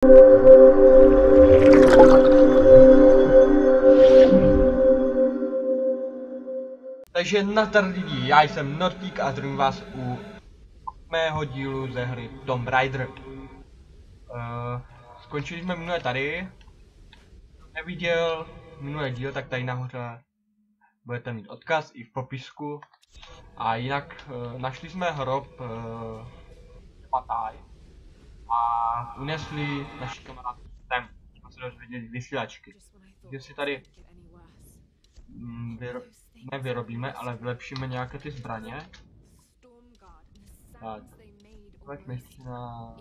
Takže nazdar lidi, já jsem Nortík a zdravím vás u mého dílu ze hry Tomb Raider. Skončili jsme minule tady. Kdo neviděl minulý díl, tak tady nahoře budete mít odkaz i v popisku. A jinak našli jsme hrob Pataj a unesli naši kamarádku sem. Jsme se dozvěděli vysílačky. Takže si tady nevyrobíme, ale vylepšíme nějaké ty zbraně. Tak, pojďme ještě na...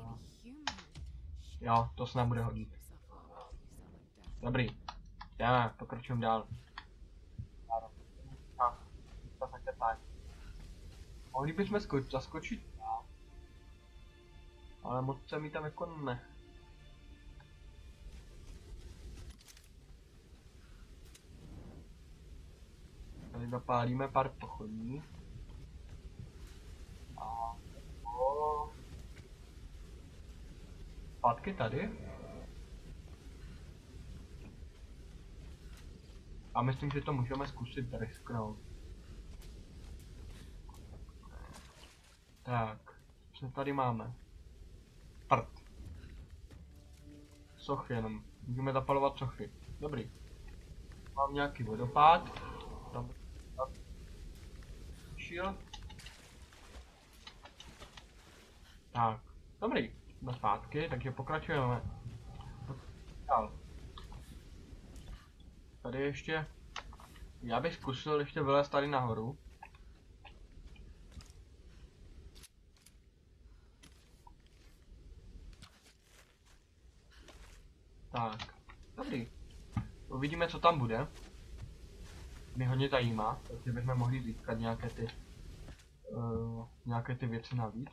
Jo, to se nám bude hodit. Dobrý, jdeme, pokračujeme dál. Mohli bychom zaskočit, ale moc se mi tam jako ne. Tady zapálíme pár pochodní. A zpátky tady. A myslím, že to můžeme zkusit risknout. Tak, co tady máme? Prd. Sochy jenom. Můžeme zapalovat sochy. Dobrý. Mám nějaký vodopád. Tam šil. Tak, dobrý. Jsme zpátky, takže pokračujeme. Dál. Tady ještě... Já bych zkusil ještě vylézt tady nahoru. Tak, dobrý. Uvidíme, co tam bude. Mě hodně zajímá, takže bychom mohli získat nějaké ty věci navíc.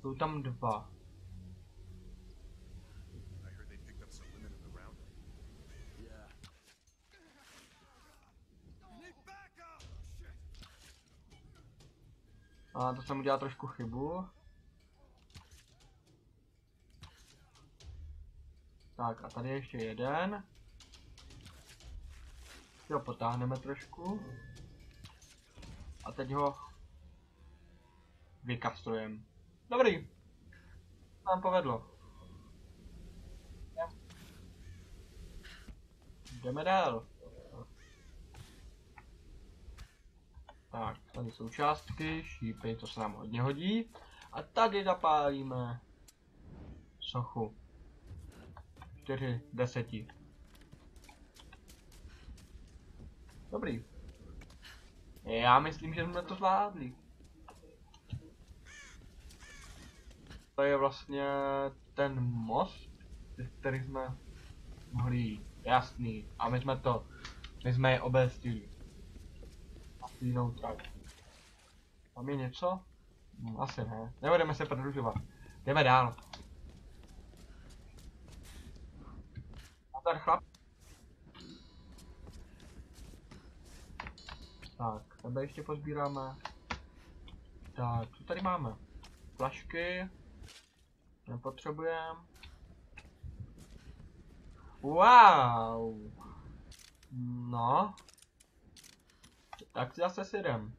Jsou tam dva. A to jsem udělal trošku chybu. Tak a tady ještě jeden. Jo, potáhneme trošku. A teď ho vykastrujeme. Dobrý. Nám povedlo. Jdeme dál. Tak, tady jsou částky, šípy, to se nám hodně hodí. A tady zapálíme sochu. 4 deseti. Dobrý. Já myslím, že jsme to zvládli. To je vlastně ten most, který jsme mohli jít. Jasný. A my jsme je obestili. Jinou trať. Tam je něco? Asi ne. Nebudeme se prodlužovat. Jdeme dál. A ten chlap. Tak, tebe ještě pozbíráme. Tak, co tady máme? Flašky. Nepotřebujeme. Wow. No. Tak zase si jdem.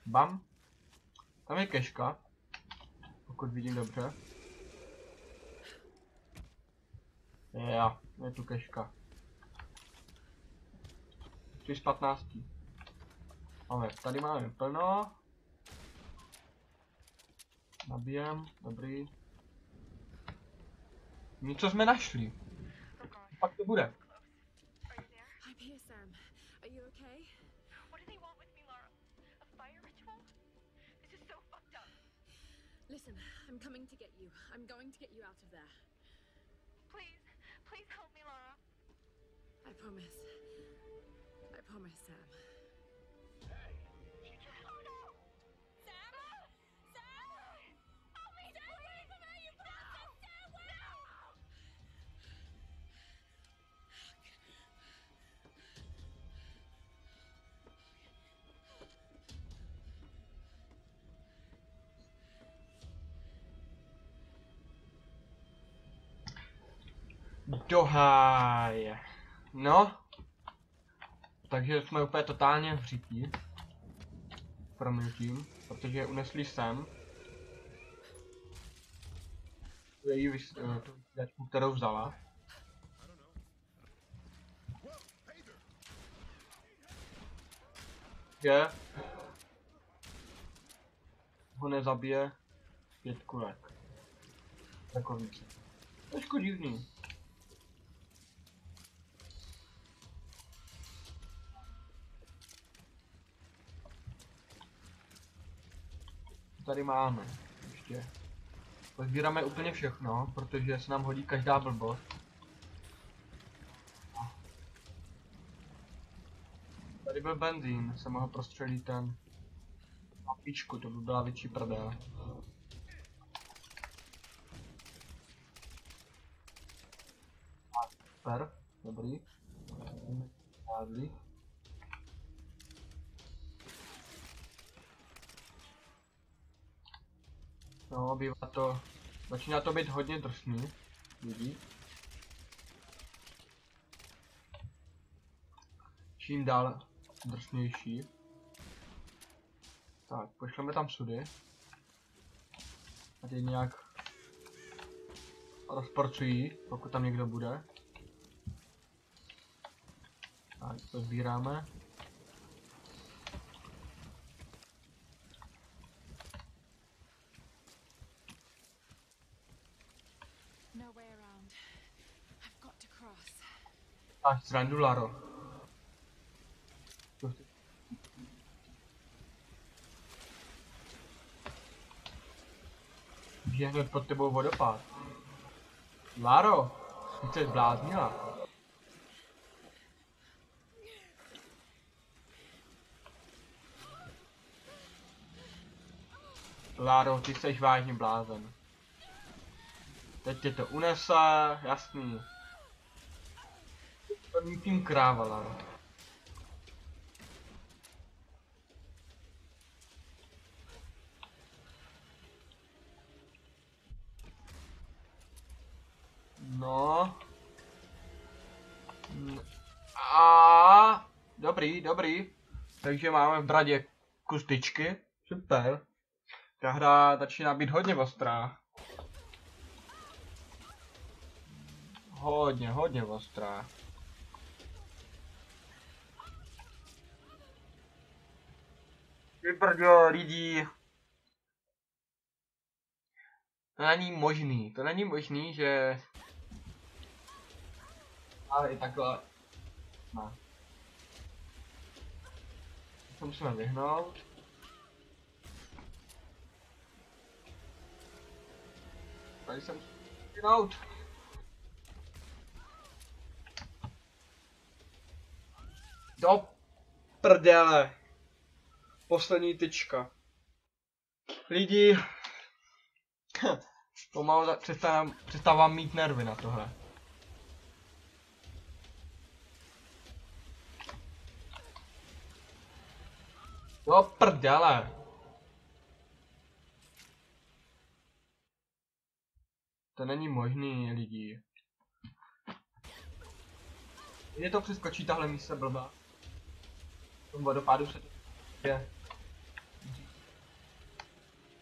Bam. Tam je keška. Pokud vidím dobře. Jo, je tu keška. 3 z 15. Ale tady máme plno. Nabijem, dobrý. Něco jsme našli. Pak to bude. Listen, I'm coming to get you. I'm going to get you out of there. Please help me, Lara. I promise. I promise, Sam. Hey, she just... Oh no! Sam? Sam! Help me! Stay away from her, you bastard! Stay away! No! Do háje. No. Takže jsme úplně totálně vřití. Proměnutím, protože je unesli sem. Její vysílačku, kterou vzala. Je. Ho nezabije 5 kulek. Takovýce. Trošku divný. Tady máme ještě. Pozbíráme úplně všechno, protože se nám hodí každá blbost. Tady byl benzín, jsem mohl prostřelit ten na píčku, to by byla větší prdel. Super, dobrý. Dádli. No, bývá to, začíná to být hodně drsný, vidí. Čím dál drsnější. Tak, pošleme tam sudy. A teď nějak rozporcují, pokud tam někdo bude. Tak, to sbíráme. No way around. I've got to cross. Tak, srandu, Laro. Je hned pod tebou vodopád. Laro, ty jsi zbláznila. Laro, ty jsi vážně blázen. Teď tě to unese, jasný. To není tím kráva, Laro. No. A dobrý, dobrý. Takže máme v bradě kus tyčky. Super. Ta hra začíná být hodně ostrá. Hodně ostrá. Ty brďo, lidi. To není možný, že... Ale i takhle... No. To musíme vyhnout. Tady jsem vyhnout. Do prdele. Poslední tyčka. Lidi. Pomalu přestávám mít nervy na tohle. Do prdele. To není možný, lidi. Je to přeskočí tahle místa blbá. V tom vodopádu se to je.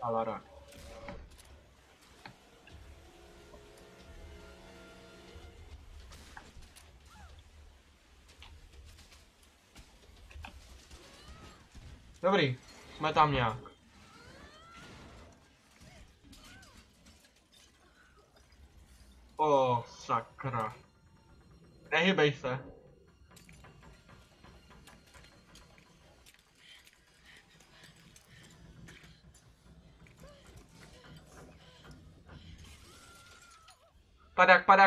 Alara. Dobrý, jsme tam nějak. O, sakra. Nehybej se.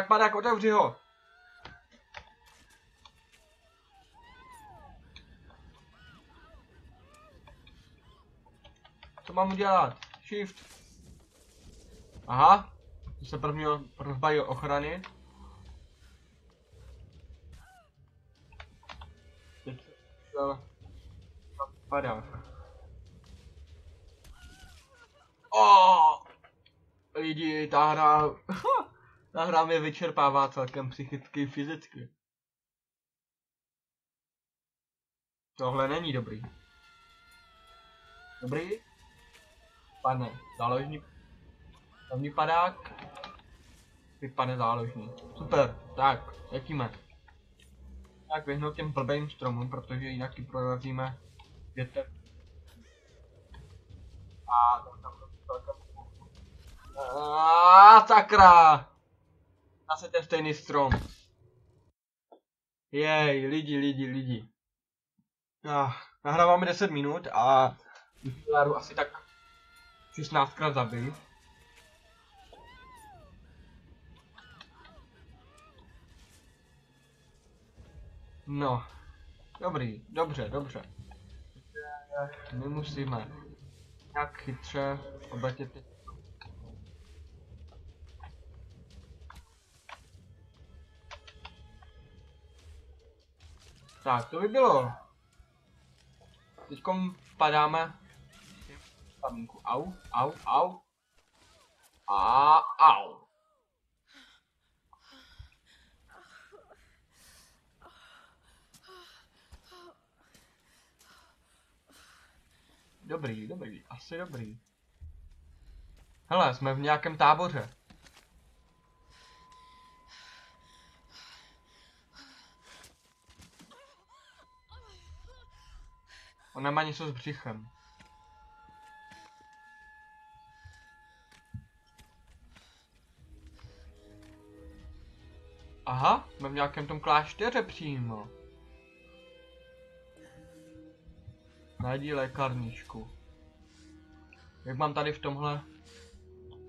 Padák, otevři ho. Co mám udělat? Shift. Aha. To se první rozbají ochrany. Teď padák. Lidi, ta hra Ta hra mě vyčerpává celkem psychicky i fyzicky. Tohle není dobrý. Dobrý? Padne záložní. Hlavní padák. Vypadne záložní. Super, tak, letíme. Tak vyhnout těm blbým stromům, protože jinak ji prorazíme větev. A tam celkem... Sakra! Zase ten stejný strom. Jej, lidi. Nahráváme 10 minut a já asi tak 16krát zabít. No, dobrý, dobře. My musíme nějak chytře obletět. Tak, to by bylo. Teďkom padáme. Pamínku, au. Au. Dobrý, asi dobrý. Hele, jsme v nějakém táboře. Ona má něco s břichem. Aha, jsme v nějakém tom klášteře přímo. Najdi lékárničku. Jak mám tady v tomhle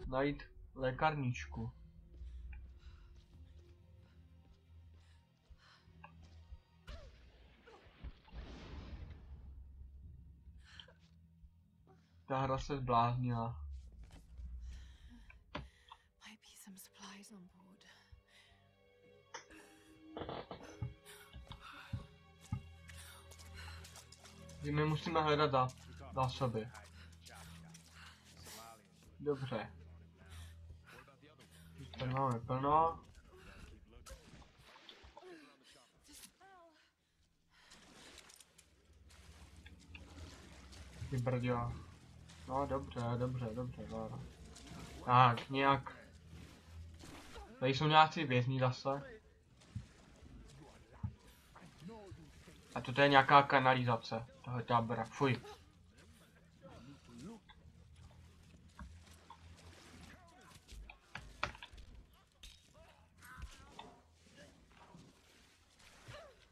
najít lékárničku? Ta hra se zbláznila. Might be some supplies on board. My musíme hledat zásoby. Dobře. Tady máme plno. Ty brďo. No dobře. Tak, nějak. Tady jsou nějací vězni zase. A toto je nějaká kanalizace toho tábora. Fuj.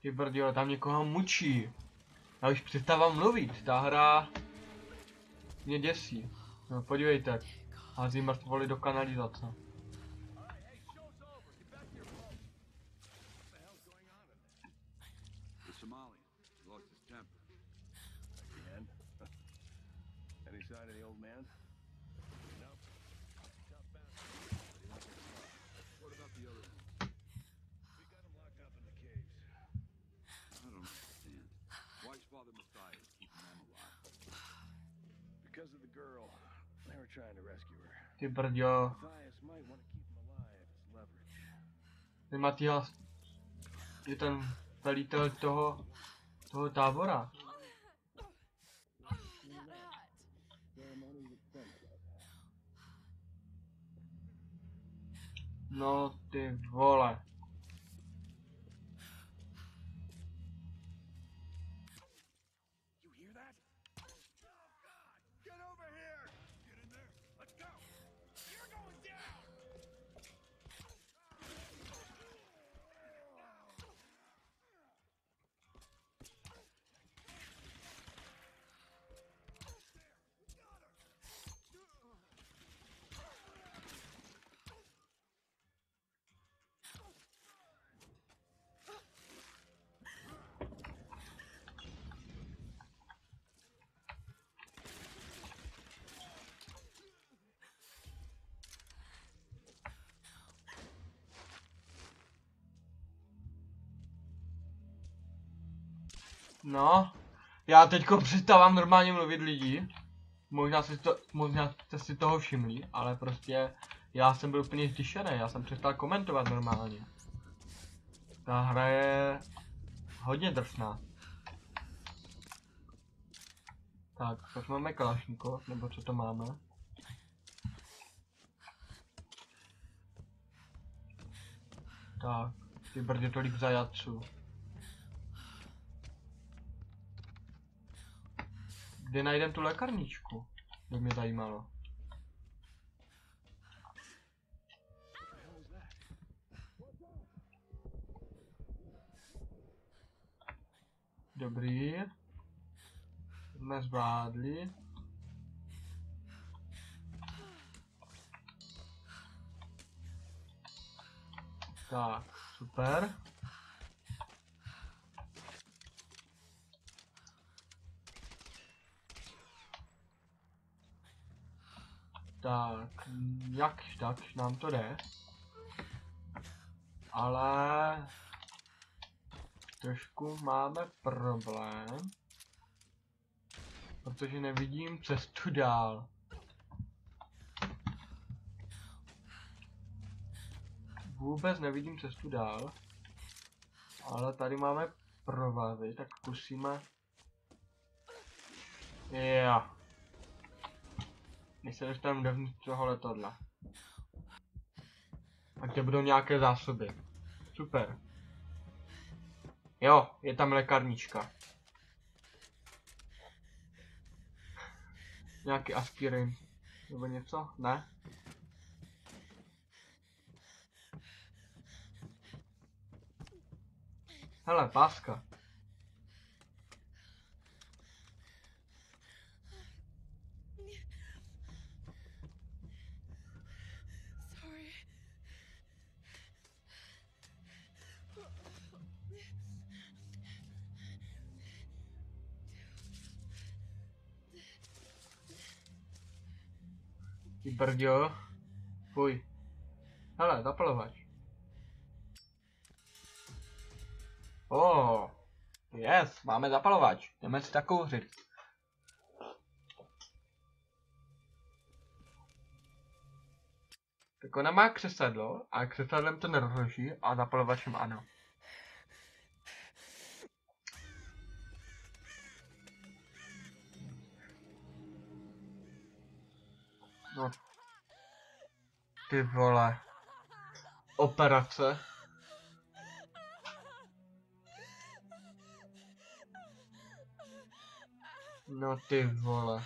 Ty brďo, tam někoho mučí. Já už přestávám mluvit, ta hra mě děsí. No podívejte, hází mrtvoly do kanalizace. Ty brďo. Ty Matias je ten velitel toho tábora. No ty vole. No, já teďko přestávám normálně mluvit lidi. Možná jste si toho všimli, ale prostě Já jsem byl úplně ztišený, já jsem přestal komentovat normálně. Ta hra je hodně drsná. Tak, tak máme kalašníkov, nebo co to máme? Tak, ty brdě tolik zajatců. Kde najdem tu lékarničku? By mě zajímalo. Dobrý. Jsme zvládli. Tak, super. Tak, jakž takž nám to jde. Ale trošku máme problém. Protože nevidím cestu dál. Vůbec nevidím cestu dál. Ale tady máme provazy, tak zkusíme. Jo. My se dostaneme dovnitř toho letadla. A kde budou nějaké zásoby. Super. Jo, je tam lékárnička. Nějaký aspirin. Nebo něco? Ne? Hele, páska. Sorry. Ty brďo. Fuj. Hele, zapalovač. Oh. Yes, máme zapalovač. Jdeme si tak kouřit. Tak ona má křesadlo a křesadlem to nerozloží a zapalovačem ano. No. Ty vole. Operace. No ty vole.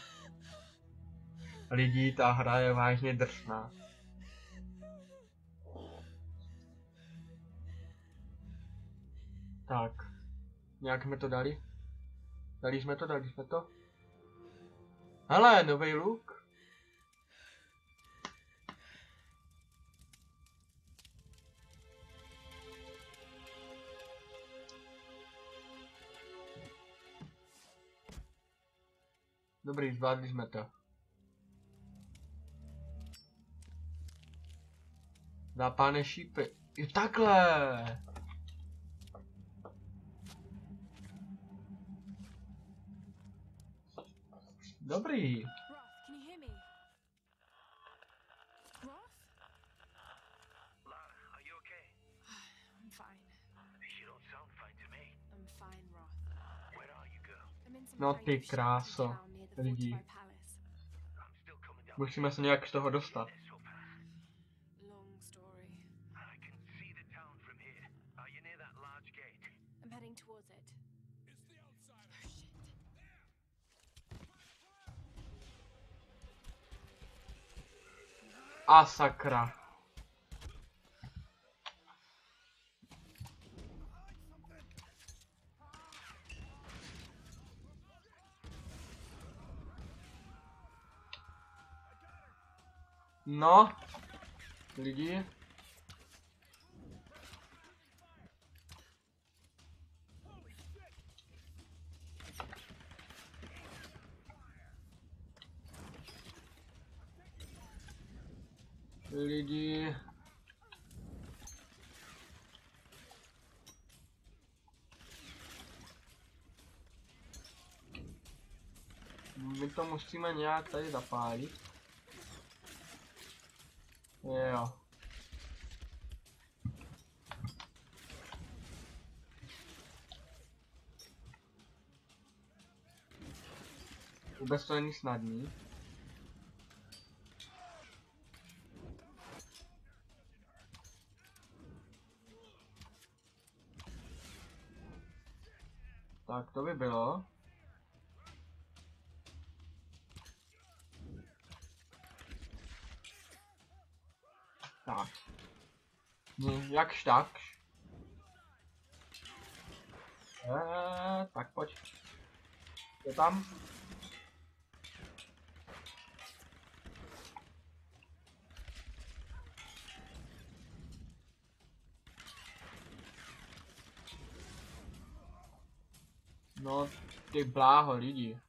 Lidi, ta hra je vážně drsná. Tak. Nějak jsme to dali? Dali jsme to? Hele, nový look. Dobrý, zvládli jsme to. Zápáné šípy. Jo, takhle! Dobrý. Roth, can you hear me? Roth? Lara, are you okay? I'm fine. You don't sound fine to me. I'm fine, Roth. Where are you, girl? I'm in some No kind ty of sheltered kráso, town near the lidi. Fortified Palace. I'm still coming down. Musíme se nějak z toho dostat. So fast. Long story. I can see the town from here. Are you near that large gate? I'm heading towards it. Oh shit. A sakra. No, lidi. Lidi. My to musíme nějak tady zapálit. Jo. Vůbec to není snadný. Tak to by bylo. Tak. Jakž takž. Tak pojď. Je tam? No, ty bláho lidi.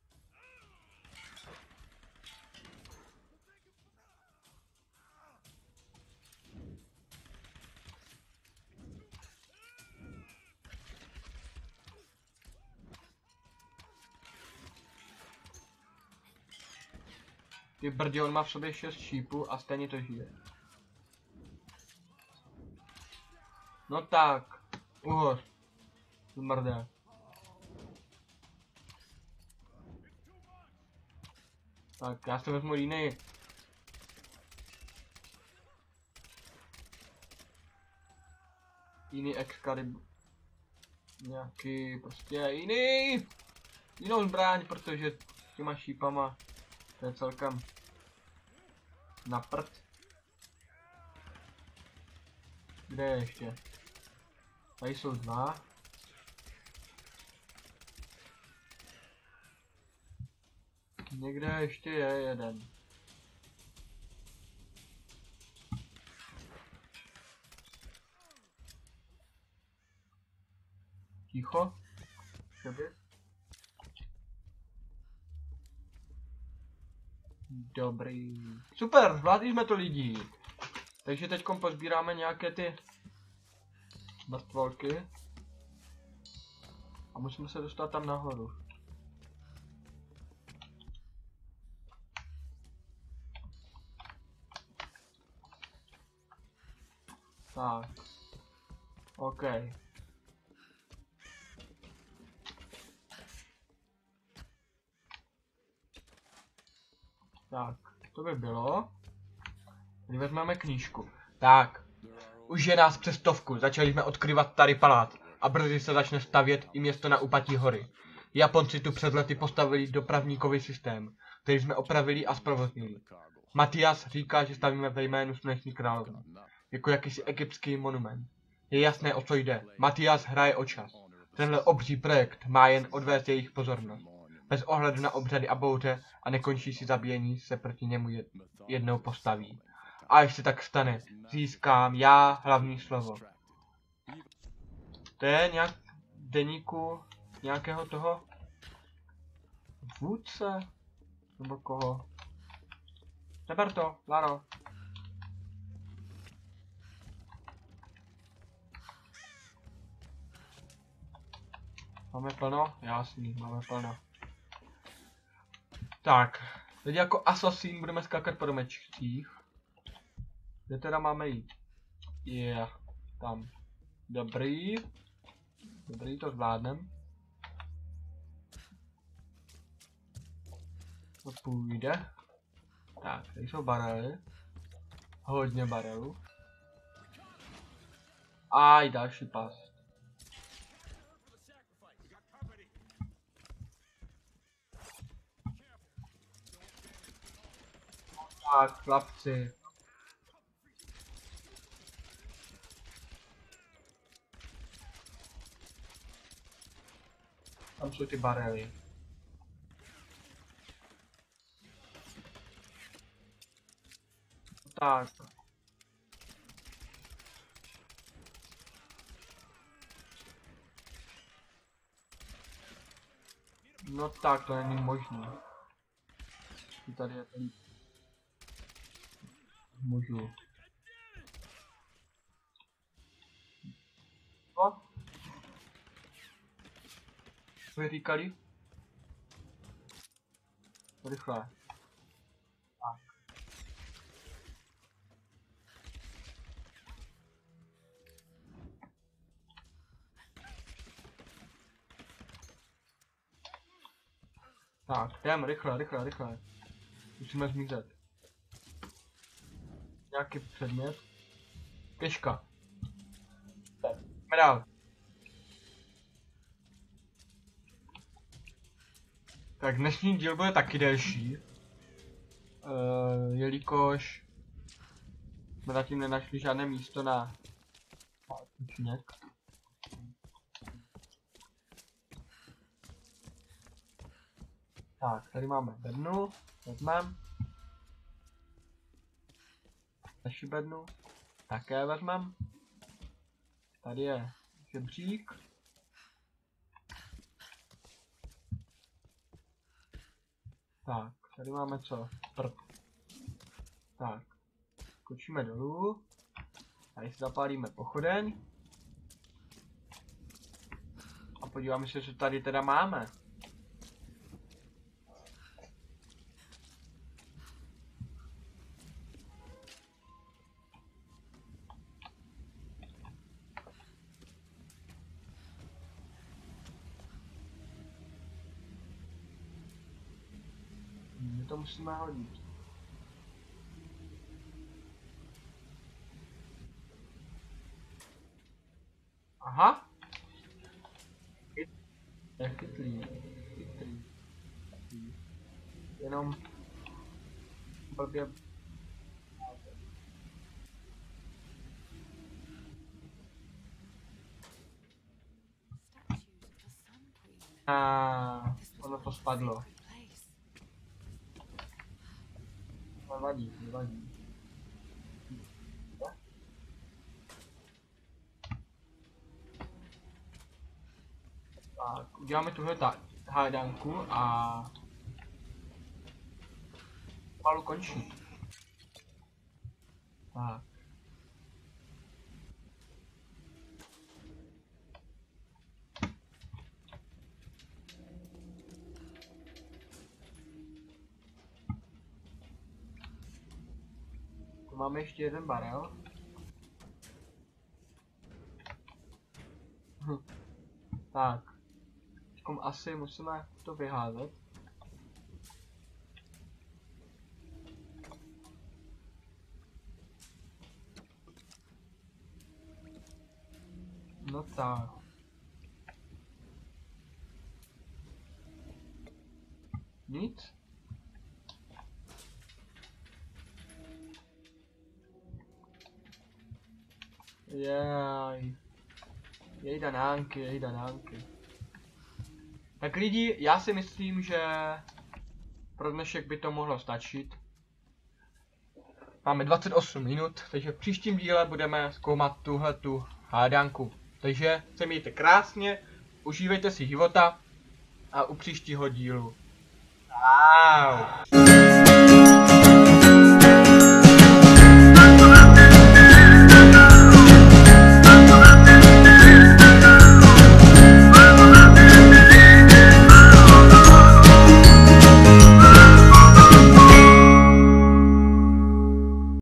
Ty brdě, on má v sobě 6 šípů a stejně to žije. No tak, uhoř. Zmrdé. Tak, já si vezmu jiný. Jiný Excalibur. Nějaký, prostě jiný. Jinou zbraň, protože s těma šípama to je celkem na prd. Kde je ještě? Tady jsou dva. Někde ještě je jeden. Ticho. Dobrý. Super, zvládli jsme to lidi. Takže teďkom pozbíráme nějaké ty mrtvolky. A musíme se dostat tam nahoru. Tak. OK. Tak, to by bylo. Tady vezmeme knížku. Tak. Už je nás přes 100. Začali jsme odkryvat starý palác. A brzy se začne stavět i město na úpatí hory. Japonci tu před lety postavili dopravníkový systém, který jsme opravili a zprovoznili. Matias říká, že stavíme ve jménu Sluneční královny. Jako jakýsi egyptský monument. Je jasné, o co jde. Matias hraje o čas. Tenhle obří projekt má jen odvést jejich pozornost. Bez ohledu na obřady a bouře a nekončí si zabíjení se proti němu jednou postaví. A až se tak stane, získám já hlavní slovo. To je nějak v deníku nějakého toho vůdce? Nebo koho? Neber to, Laro. Máme plno? Jasný, máme plno. Tak, teď jako asasín budeme skákat po domečcích. Kde teda máme jít? Tam. Dobrý. Dobrý, to zvládnem. To půjde. Tak, tady jsou barely. Hodně barelů. A i další pas. Tak, chlapci. Tam jsou ty barely. Tak. No tak, to není možné. Tady je ten... Můžu. No. Co mi říkali? Rychle. Tak. Tak, jdeme, rychle. Musíme zmizet. Nějaký předmět. Pěška. Tak, jdeme dál. Tak dnešní díl bude taky delší. Jelikož jsme zatím nenašli žádné místo na účinek. Tak, tady máme bednu, vezmem. Naši bednu, také vezmem. Tady je žebřík. Tak, tady máme co? Prd. Tak, skočíme dolů. Tady si zapálíme pochodeň. A podíváme se, co tady teda máme. My to musíme hodit. Aha. Je chytrý. Jenom blbě. Ono to spadlo. Nevadí. Tak, uděláme tuhle hádanku a palu končí. Tak. Tu máme ještě jeden barel. Tak. Teďkom asi musíme to vyházet. No tak. Nic? Jejda nánky. Tak lidi, já si myslím, že pro dnešek by to mohlo stačit. Máme 28 minut, takže v příštím díle budeme zkoumat tuhletu hádanku. Takže se mějte krásně, užívejte si života a u příštího dílu. Čau.